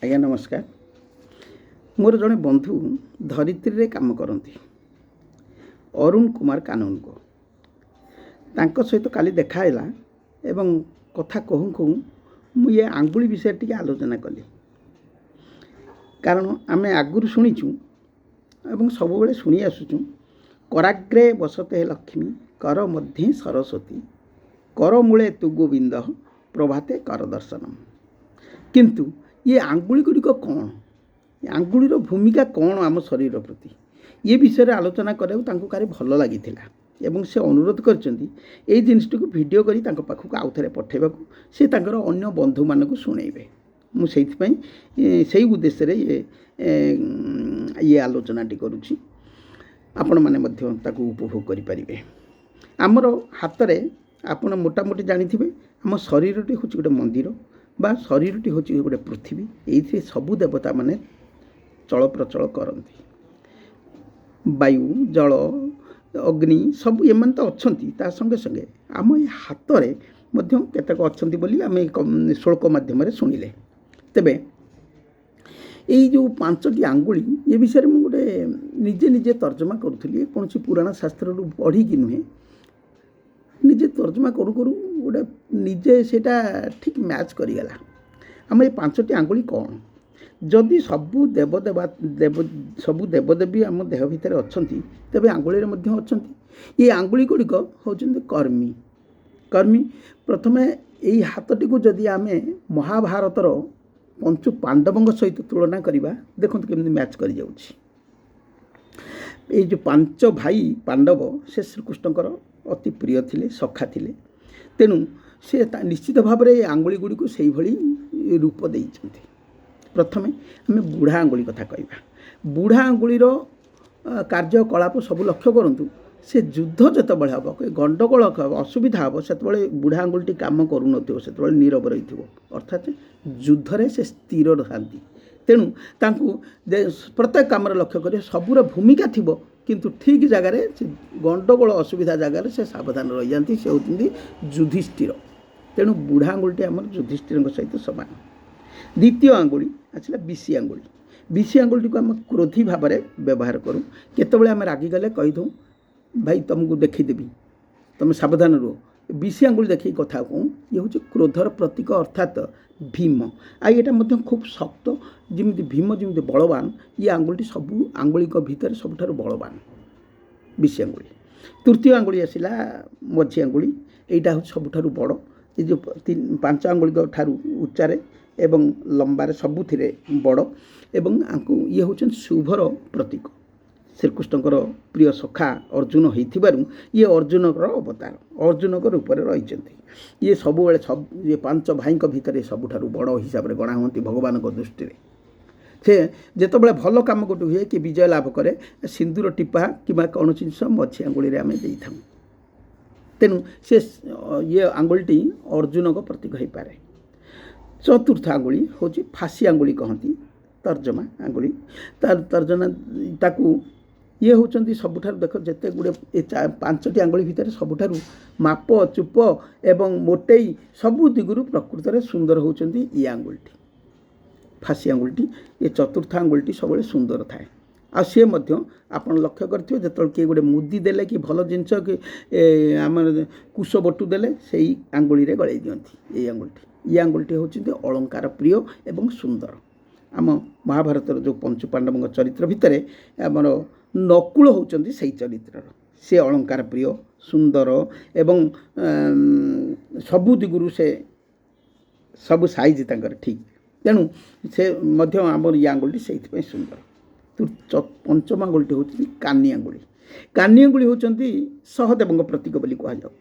ଆଜ୍ଞା ନମସ୍କାର। ମୋର ଜଣେ ବନ୍ଧୁ ଧରିତ୍ରୀରେ କାମ କରନ୍ତି, ଅରୁଣ କୁମାର କାନୁନଗୋ। ତାଙ୍କ ସହିତ କାଲି ଦେଖା ହେଲା ଏବଂ କଥା କହୁଁ କହୁଁ ମୁଁ ଏ ଆଙ୍ଗୁଳି ବିଷୟରେ ଟିକେ ଆଲୋଚନା କଲି। କାରଣ ଆମେ ଆଗରୁ ଶୁଣିଛୁ ଏବଂ ସବୁବେଳେ ଶୁଣି ଆସୁଛୁ, କରାଗ୍ରେ ବସତେ ଲକ୍ଷ୍ମୀ କର ମଧ୍ୟେ ସରସ୍ୱତୀ କର ମୂଳେ ତୁ ଗୋବିନ୍ଦ ପ୍ରଭାତେ କର ଦର୍ଶନମ୍। କିନ୍ତୁ ये आंगुली गुड़िक कौन, आंगुलीर भूमिका कौन आम शरीर प्रति ये विषय आलोचना कराया कारे भल लगी से अनुरोध कर जिनटी भिडियो करी पाखक आउ थे पठेबा से अन्य बंधु मानक शुणेबे। मुझे से उद्देश्य ये आलोचनाटी करुँची, आपण मैंने उपभोग करें। आमर हाथ में आपण मोटामोटी जानी आम शरीरटी हूँ गोटे मंदिर बा शरीरटी हूँ गोटे पृथ्वी। ये सबू देवता माने चल प्रचल करती, वायु जल अग्नि सब ये तो अच्छा संगे संगे आम ये हाथ में केतक अच्छा बोली आम श्लोक मध्यम शुणिले। तेबे यही जो 5टी आंगुली ये विषय में गोटे निजे निजे तर्जमा करूली, कौन पुराण शास्त्र पढ़ी कि नुहे निजे तर्जमा करू करू गोटे निजे सेटा ठीक मैच करीगला। आम ये 5टी आंगुली कौन, जदि सबू सबू देवदेवी आम देह भितर अच्छा तेरे आंगुली अच्छा। ये आंगुली गुड़िक होती कर्मी कर्मी। प्रथमे यही हाथटी को जदि आम महाभारतर 5 पांडवों सहित तुलना करवा, देखो केमती मैच कर जाऊँगी। ये जो 5 भाई पांडव से श्रीकृष्णकर अति प्रिय थिले, सखा थिले। तेणु से निश्चित भाव में आंगुली गुड़ी को से भली रूप देते। प्रथमे आम बुढ़ा आंगुली कथा कहवा। बुढ़ा आंगुलीर कार्यकलाप सब लक्ष्य करूँ, से युद्ध जितेबाला हम कोई गंडगोल असुविधा हम से बुढ़ा आंगुलटी कम करूँ से नीरव रही, अर्थात युद्धरे से स्थिर था। तेणु तांकु प्रत्येक काम लक्ष्य कर सबूर भूमिका थी, किंतु ठीक जगार गंडगोल असुविधा जगार से सावधान रही जाती। से होती युधिष्ठिर। तेणु बुढ़ा आंगुलटी आम युधिष्ठिर सहित सामान। द्वितीय आंगुली आसला विशी आंगुली। विशी आंगुलटी को आम क्रोधी भाव में व्यवहार करूँ। केतबेले आम रागिगले कहीदूँ भाई तुमको देखीदेवी, तुम सावधान रुह। विशी आंगुली देखिए कथा कहूँ, ये हूँ क्रोधर प्रतीक अर्थात भीम। यहाँ खूब शक्त, जमी भीम जमी बलवान, ये आंगुलटी सबू आंगुली भितर सबुठारु बलवान विशी आंगुली। तृतीय आंगुली आसला मझी आंगुली। यहाँ हूँ सबुठारु बड़। ये जो 5 आंगुली ठारू उच्चारे एवं लंबारे सबुथिरे बड़ एवं ये हूँ शुभर प्रतीक। श्रीकृष्णकर प्रिय सखा अर्जुन होइथिबारु ये अर्जुनकर अवतार, अर्जुन के रूप में रही। ये सब ये 5 भाई भितर सबुठारु बड़ हिसाब से गणा हुआ भगवान दृष्टि से। जितेबाला भल कम गोटे हुए कि विजय लाभ करे, सिंदूर टिपा कि कौन जिनस मझी आंगुली आम दे था। तेणु से ये आंगुलटी अर्जुन का प्रतीक हो पारे। चतुर्थ आंगुली हूँ फासी आंगुली कहती, तर्जमा आंगुली तर्जमा ताकू ये होती सबुठार देख जिते गुड़े 5टी आंगुली भितर सबुठार माप चुप एवं मोटेई सबू दिगुरु प्रकृत में सुंदर होती ये आंगुलटी फासी आंगुलटी। ये चतुर्थ आंगुलटी सब सुंदर थाए। आ सी आप लक्ष्य करेंगे जो किए गोटे मुदी देले कि भल जिनस कि आम कुश बटु देले से आंगुली गलई दिखती। ये आंगुलटी होती अलंकार प्रिय एवं सुंदर। आम महाभारत जो 5 पांडवों चरित्र भितर आमर नकुल होती से चरित्र, से अलंकार प्रिय सुंदर एवं सबू दिगुरु से सबू साइज तंकर ठीक। तेणु से आमर ये आंगुलटी से सुंदर। तो 5म आंगुलटी होती कानी आंगुली। कानी आंगुली होती सहदेव प्रतीक बोली कहुँ।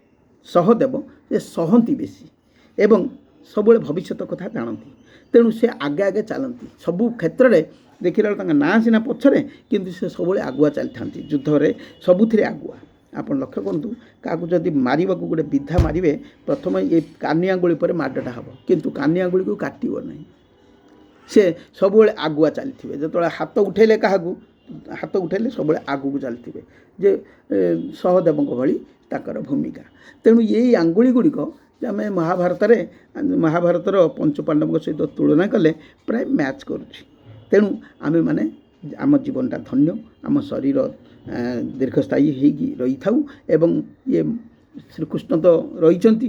सहदेव से सहती बेसी एवं सब भविष्य कथा जानती। तेणु से आगे आगे चलती सबू क्षेत्र में। देखला ना सीना पछरे किंतु से सब आगुआ चली था युद्ध सबुथ आगुआ। आप लक्ष्य करूँ क्या जब मारे गोटे विधा मारे प्रथम ये कानी आंगुली पर माडटा हम, किंतु कानी आंगुली को काटव ना। से सब आगुआ चली जो हाथ उठेले क्या ହାତ ଉଠାଇଲେ ସବୁବେଳେ ଆଗକୁ ଚାଲିଥିବେ, ଯେ ସହଦେବଙ୍କ ଭଳି ତାଙ୍କର ଭୂମିକା। ତେଣୁ ଏଇ ଆଙ୍ଗୁଳି ଗୁଡ଼ିକ ଆମେ ମହାଭାରତର ପଞ୍ଚପାଣ୍ଡବଙ୍କ ସହିତ ତୁଳନା କଲେ ପ୍ରାୟ ମ୍ୟାଚ୍ କରୁଛି। ତେଣୁ ଆମେମାନେ ଆମ ଜୀବନଟା ଧନ୍ୟ, ଆମ ଶରୀର ଦୀର୍ଘସ୍ଥାୟୀ ହେଇକି ରହିଥାଉ। ଏବଂ ଇଏ ଶ୍ରୀକୃଷ୍ଣ ତ ରହିଛନ୍ତି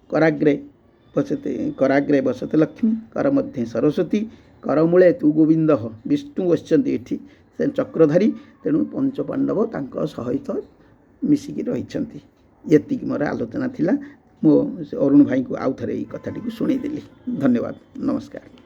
କରାଗ୍ରେ ବସତେ ଲକ୍ଷ୍ମୀ, କର ମଧ୍ୟେ ସରସ୍ୱତୀ, କରମୂଳେ ତୁ ଗୋବିନ୍ଦ, ବିଷ୍ଣୁ ବସିଛନ୍ତି ଏଠି, ସେ ଚକ୍ରଧାରୀ। ତେଣୁ ପଞ୍ଚପାଣ୍ଡବ ତାଙ୍କ ସହିତ ମିଶିକି ରହିଛନ୍ତି। ଏତିକି ମୋର ଆଲୋଚନା ଥିଲା। ମୁଁ ଅରୁଣ ଭାଇଙ୍କୁ ଆଉ ଥରେ ଏଇ କଥାଟିକୁ ଶୁଣେଇଦେଲି। ଧନ୍ୟବାଦ, ନମସ୍କାର।